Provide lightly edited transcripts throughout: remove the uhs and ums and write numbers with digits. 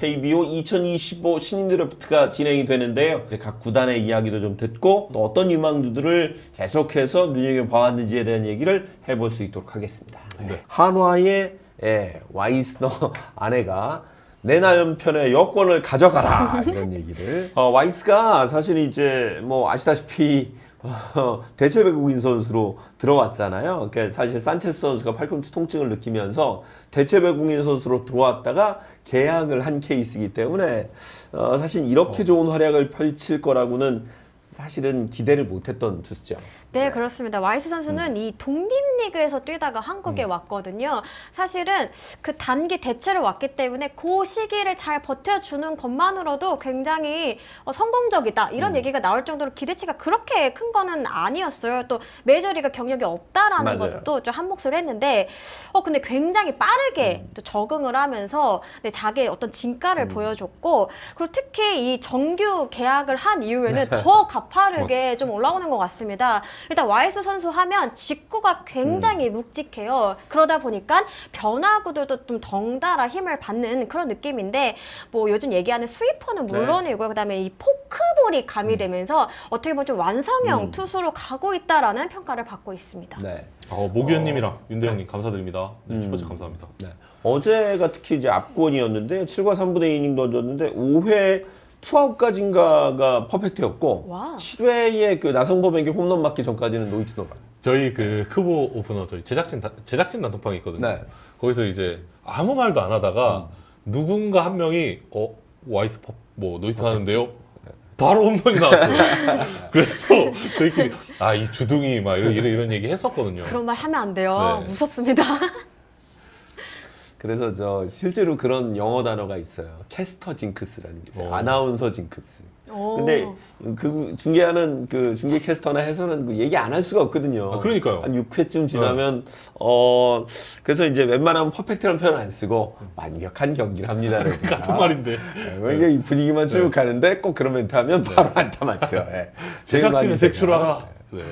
KBO 2025 신인 드래프트가 진행이 되는데요. 이제 각 구단의 이야기도 좀 듣고 또 어떤 유망주들을 계속해서 눈여겨봐왔는지에 대한 얘기를 해볼 수 있도록 하겠습니다. 네. 한화의 와이스너 아내가 내나연 편의 여권을 가져가라 이런 얘기를 와이스가 사실 이제 뭐 아시다시피 대체 외국인 선수로 들어왔잖아요. 그러니까 사실 산체스 선수가 팔꿈치 통증을 느끼면서 대체 외국인 선수로 들어왔다가 계약을 한 케이스이기 때문에 사실 이렇게 좋은 활약을 펼칠 거라고는 사실은 기대를 못했던 투수죠. 네, 그렇습니다. 와이스 선수는 이 독립리그에서 뛰다가 한국에 왔거든요. 사실은 그 단기 대체로 왔기 때문에 그 시기를 잘 버텨주는 것만으로도 굉장히 성공적이다. 이런 얘기가 나올 정도로 기대치가 그렇게 큰 거는 아니었어요. 또 메이저리그 경력이 없다라는 맞아요. 것도 좀 한몫을 했는데 근데 굉장히 빠르게 또 적응을 하면서 자기의 어떤 진가를 보여줬고 그리고 특히 이 정규 계약을 한 이후에는 더 가파르게 좀 올라오는 것 같습니다. 일단 와이스 선수 하면 직구가 굉장히 묵직해요. 그러다 보니까 변화구들도 좀 덩달아 힘을 받는 그런 느낌인데 뭐 요즘 얘기하는 스위퍼는 물론이고요. 그다음에 이 포크볼이 가미되면서 어떻게 보면 좀 완성형 투수로 가고 있다라는 평가를 받고 있습니다. 네. 모 위원님이랑 윤대영님 감사드립니다. 네, 슈퍼챗 감사합니다. 네. 어제가 특히 이제 압권이었는데 7과 3분의 2이닝 던졌는데 5회 투아웃까지인가가 퍼펙트였고 와우. 7회에 그 나성범에게 홈런 맞기 전까지는 노히트 노런. 저희 그 크보 오프너 저희 제작진 단톡방이 있거든요. 네. 거기서 이제 아무 말도 안 하다가 누군가 한 명이 와이스 뭐 노이트 하는데요. 바로 홈런이 나왔어요. 그래서 저희끼리 이 주둥이 막 이런 얘기 했었거든요. 그런 말 하면 안 돼요. 네. 무섭습니다. 그래서 저 실제로 그런 영어 단어가 있어요. 캐스터 징크스라는 게 있어요. 아나운서 징크스. 근데 그 중계하는 그 중계 캐스터나 해설은 그 얘기 안 할 수가 없거든요. 그러니까요. 한 6회쯤 지나면 그래서 이제 웬만하면 퍼펙트라는 표현 안 쓰고 완벽한 경기를 합니다. 같은 말인데. 이게 분위기만 쭉 가는데 꼭 그런 멘트 하면 바로 안타 맞죠. 예. 제일 많이 제작진은 색출하라. 네.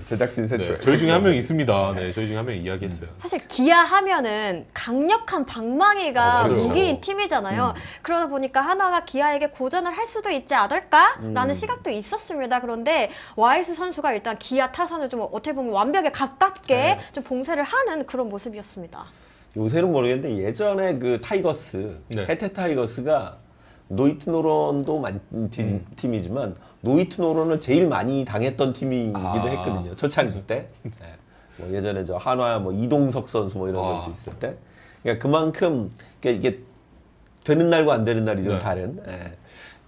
제작진 색출. 저희 중에 한 명 있습니다. 네, 저희 중에 한 명 이야기했어요. 사실 기아 하면은 강력한 방망이가 맞아요. 무기인 팀이잖아요. 그러다 보니까 한화가 기아에게 고전을 할 수도 있지 않을까라는 시각도 있었습니다. 그런데 와이스 선수가 일단 기아 타선을 좀 어떻게 보면 완벽에 가깝게 좀 봉쇄를 하는 그런 모습이었습니다. 요새는 모르겠는데 예전에 그 타이거스, 네. 해태 타이거스가 노히트 노런도 많은 팀이지만 노히트 노런을 제일 많이 당했던 팀이기도 했거든요. 초창기 때. 네. 뭐 예전에 저 한화 뭐 이동석 선수 뭐 이런 선수 있을 때. 그러니까 그만큼 이게 되는 날과 안 되는 날이 좀 네. 다른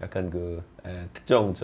약간 그 특정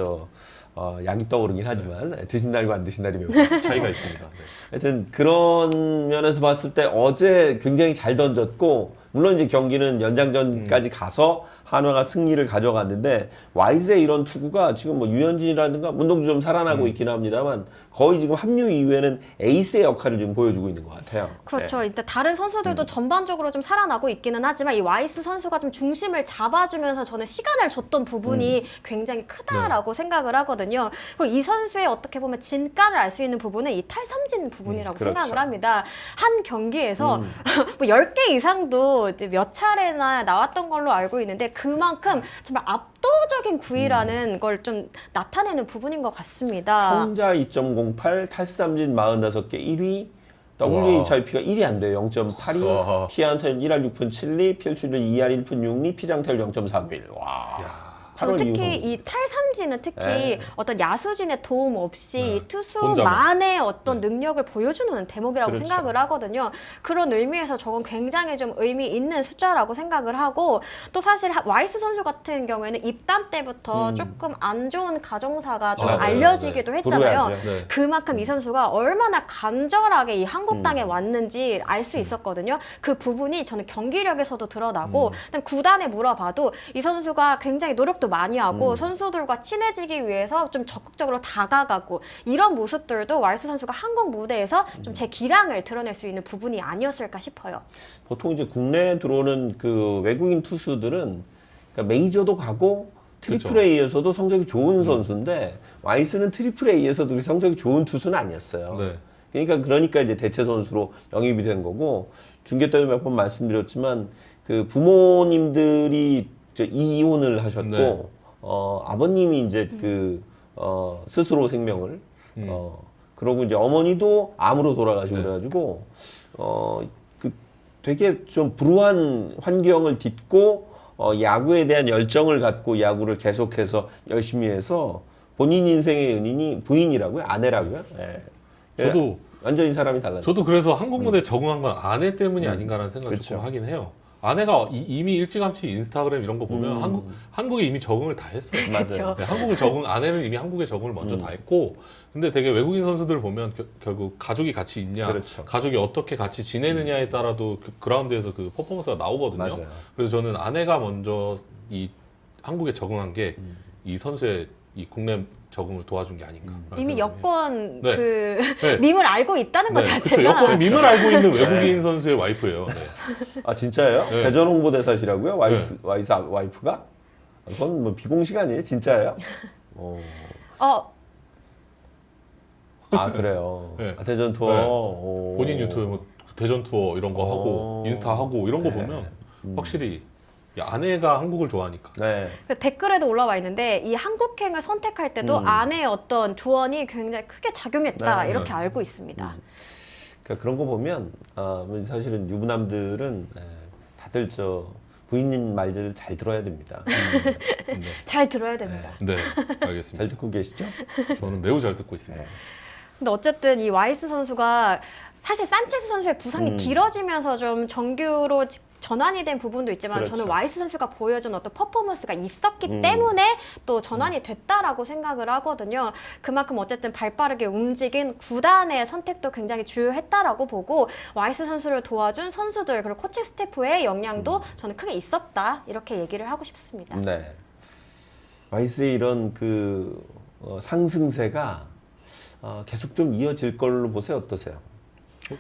약이 떠오르긴 하지만 드신 날과 안 드신 날이 매우 차이가 있습니다. 네. 하여튼 그런 면에서 봤을 때 어제 굉장히 잘 던졌고 물론 이제 경기는 연장전까지 가서 한화가 승리를 가져갔는데 와이즈의 이런 투구가 지금 뭐 유현진이라든가 문동주 좀 살아나고 있긴 합니다만 거의 지금 합류 이후에는 에이스의 역할을 지금 보여주고 있는 것 같아요. 그렇죠. 일단 다른 선수들도 전반적으로 좀 살아나고 있기는 하지만 이 와이스 선수가 좀 중심을 잡아주면서 저는 시간을 줬던 부분이 굉장히 크다라고 생각을 하거든요. 그리고 이 선수의 어떻게 보면 진가를 알 수 있는 부분은 이 탈삼진 부분이라고 그렇죠. 생각을 합니다. 한 경기에서 뭐 10개 이상도 이제 몇 차례나 나왔던 걸로 알고 있는데 그만큼 정말 압도적인 구위라는 걸 좀 나타내는 부분인 것 같습니다. 혼자 2.08, 탈삼진 45개 1위, WHIP가 1이 안 돼요. 0.82, 와하. 피안타율 1할 6푼 7리, 피öl출률 2할 1푼 6리, 피장타율 0.49일. 와. 저는 8월 특히 이후. 이 탈삼진은 특히 네. 어떤 야수진의 도움 없이 이 혼자만. 투수만의 어떤 능력을 보여주는 대목이라고 그렇죠. 생각을 하거든요. 그런 의미에서 저건 굉장히 좀 의미 있는 숫자라고 생각을 하고 또 사실 와이스 선수 같은 경우에는 입단 때부터 조금 안 좋은 가정사가 좀 맞아요. 알려지기도 했잖아요. 보도해야죠. 네. 그만큼 이 선수가 얼마나 간절하게 이 한국 땅에 왔는지 알 수 있었거든요. 그 부분이 저는 경기력에서도 드러나고 그다음에 구단에 물어봐도 이 선수가 굉장히 노력도 많이 하고 선수들과 친해지기 위해서 좀 적극적으로 다가가고 이런 모습들도 와이스 선수가 한국 무대에서 좀 제 기량을 드러낼 수 있는 부분이 아니었을까 싶어요. 보통 이제 국내에 들어오는 그 외국인 투수들은 그러니까 메이저도 가고 트리플 그렇죠. A에서도 성적이 좋은 선수인데 와이스는 트리플 A에서도 성적이 좋은 투수는 아니었어요. 네. 그러니까 이제 대체 선수로 영입이 된 거고 중계 때도 몇 번 말씀드렸지만 그 부모님들이 이혼을 하셨고 네. 아버님이 이제 스스로 생명을 그러고 이제 어머니도 암으로 돌아가시고 네. 그래가지고 되게 좀 불우한 환경을 딛고 야구에 대한 열정을 갖고 야구를 계속해서 열심히 해서 본인 인생의 연인이 부인이라고요? 아내라고요? 예. 저도 완전히 사람이 달라요. 저도 그래서 한국 무대에 적응한 건 아내 때문이 아닌가라는 생각을 그렇죠. 조금 하긴 해요. 아내가 이미 일찌감치 인스타그램 이런 거 보면 한국에 이미 적응을 다 했어요. 맞아요. 네, 아내는 이미 한국에 적응을 먼저 다 했고, 근데 되게 외국인 선수들 보면 결국 가족이 같이 있냐, 그렇죠. 가족이 어떻게 같이 지내느냐에 따라도 그라운드에서 그 퍼포먼스가 나오거든요. 맞아요. 그래서 저는 아내가 먼저 이 한국에 적응한 게 이 선수의 이 국내 적응을 도와준 게 아닌가. 이미 여권 네. 네. 밈을 알고 있다는 것 그쵸. 자체가 여권 밈을 알고 있는 외국인 선수의 와이프예요. 네. 아 진짜예요? 네. 대전 홍보대사시라고요? 와이스 와이프가? 그건 뭐 비공식 아니에요? 진짜예요? 아 그래요. 네. 대전 투어. 네. 오. 본인 유튜브에 뭐 대전 투어 이런 거 하고 인스타 하고 이런 거 네. 보면 확실히 이 아내가 한국을 좋아하니까. 네. 댓글에도 올라와 있는데 이 한국행을 선택할 때도 아내의 어떤 조언이 굉장히 크게 작용했다 네. 이렇게 알고 있습니다. 그러니까 그런 거 보면 사실은 유부남들은 다들 부인 말들을 잘 들어야 됩니다. 잘 들어야 됩니다. 네, 알겠습니다. 잘 듣고 계시죠? 저는 매우 잘 듣고 있습니다. 근데 어쨌든 이 와이스 선수가 사실 산체스 선수의 부상이 길어지면서 좀 정규로 전환이 된 부분도 있지만 그렇죠. 저는 와이스 선수가 보여준 어떤 퍼포먼스가 있었기 때문에 또 전환이 됐다라고 생각을 하거든요. 그만큼 어쨌든 발빠르게 움직인 구단의 선택도 굉장히 주요했다라고 보고 와이스 선수를 도와준 선수들 그리고 코칭 스태프의 역량도 저는 크게 있었다 이렇게 얘기를 하고 싶습니다. 네. 와이스의 이런 상승세가 계속 좀 이어질 걸로 보세요. 어떠세요?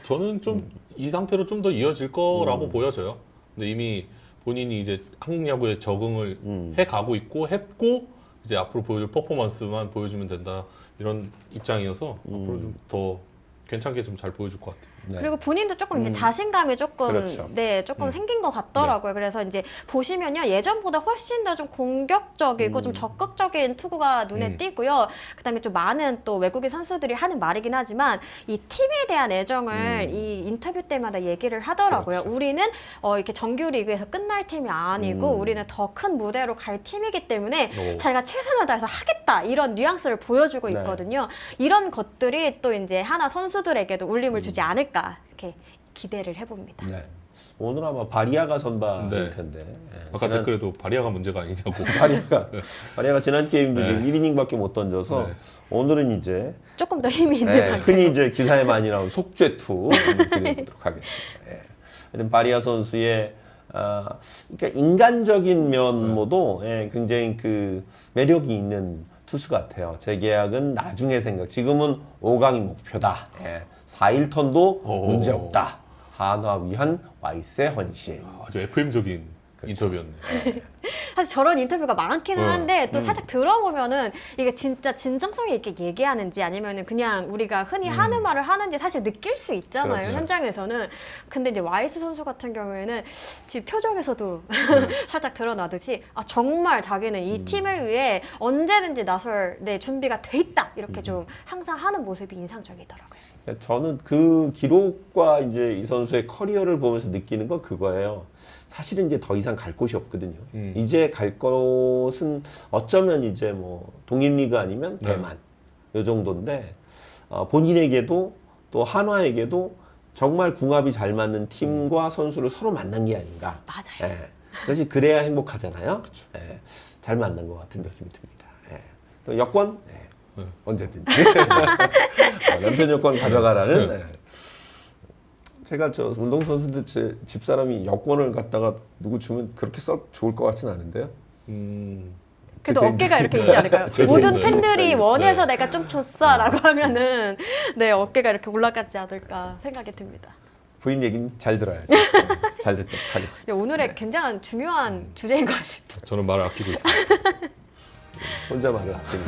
저는 좀 이 상태로 좀 더 이어질 거라고 보여져요. 근데 이미 본인이 이제 한국 야구에 적응을 해 가고 했고 이제 앞으로 보여줄 퍼포먼스만 보여주면 된다 이런 입장이어서 앞으로 좀 더 괜찮게 좀 잘 보여줄 것 같아요. 네. 그리고 본인도 조금 이제 자신감이 조금 그렇죠. 조금 생긴 것 같더라고요. 그래서 이제 보시면요 예전보다 훨씬 더 좀 공격적이고 좀 적극적인 투구가 눈에 띄고요. 그다음에 좀 많은 또 외국인 선수들이 하는 말이긴 하지만 이 팀에 대한 애정을 이 인터뷰 때마다 얘기를 하더라고요. 그렇죠. 우리는 이렇게 정규 리그에서 끝날 팀이 아니고 우리는 더 큰 무대로 갈 팀이기 때문에 자기가 최선을 다해서 하겠다 이런 뉘앙스를 보여주고 네. 있거든요. 이런 것들이 또 이제 하나 선수들에게도 울림을 주지 않을까 이렇게 기대를 해봅니다. 네. 오늘 아마 바리아가 선발일 네. 텐데. 아까 댓글에도 바리아가 문제가 아니냐고. 바리아가 지난 게임도 네. 1이닝밖에 못 던져서 네. 오늘은 이제 조금 더 힘이 있는 상태. 흔히 이제 기사에 많이 나온 속죄투 기대해보도록 하겠습니다. 하여튼 바리아 선수의 그러니까 인간적인 면모도 굉장히 매력이 있는 투수 같아요. 재계약은 나중에 생각. 지금은 5강이 목표다. 4.1턴도 문제 없다. 한화 위한 와이스의 헌신. 아주 FM적인 인터뷰였네요. 사실 저런 인터뷰가 많기는 한데 또 살짝 들어보면은 이게 진짜 진정성이 있게 얘기하는지 아니면은 그냥 우리가 흔히 하는 말을 하는지 사실 느낄 수 있잖아요. 그렇죠. 현장에서는. 근데 이제 와이스 선수 같은 경우에는 지금 표정에서도 살짝 드러나듯이 정말 자기는 이 팀을 위해 언제든지 나설 준비가 돼 있다 이렇게 좀 항상 하는 모습이 인상적이더라고요. 저는 그 기록과 이제 이 선수의 커리어를 보면서 느끼는 건 그거예요. 사실은 이제 더 이상 갈 곳이 없거든요. 이제 갈 곳은 어쩌면 이제 뭐 독립리그 아니면 대만 요 정도인데 본인에게도 또 한화에게도 정말 궁합이 잘 맞는 팀과 선수를 서로 만난 게 아닌가. 맞아요. 사실 그래야 행복하잖아요. 잘 만난 것 같은 느낌이 듭니다. 또 여권 언제든지 남편 여권 가져가라는. 제가 운동선수들 제 집사람이 여권을 갖다가 누구 주면 그렇게 썩 좋을 것 같진 않은데요. 그래도 어깨가 이렇게 있지 않을까요? 모든 네. 팬들이 네. 원해서 내가 좀 줬어라고 하면은 어깨가 이렇게 올라가지 않을까 생각이 듭니다. 부인 얘기는 잘 들어야죠. 잘 듣도록 하겠습니다. 오늘의 굉장히 중요한 주제인 것 같습니다. 저는 말을 아끼고 있습니다. 혼자 말을 아끼는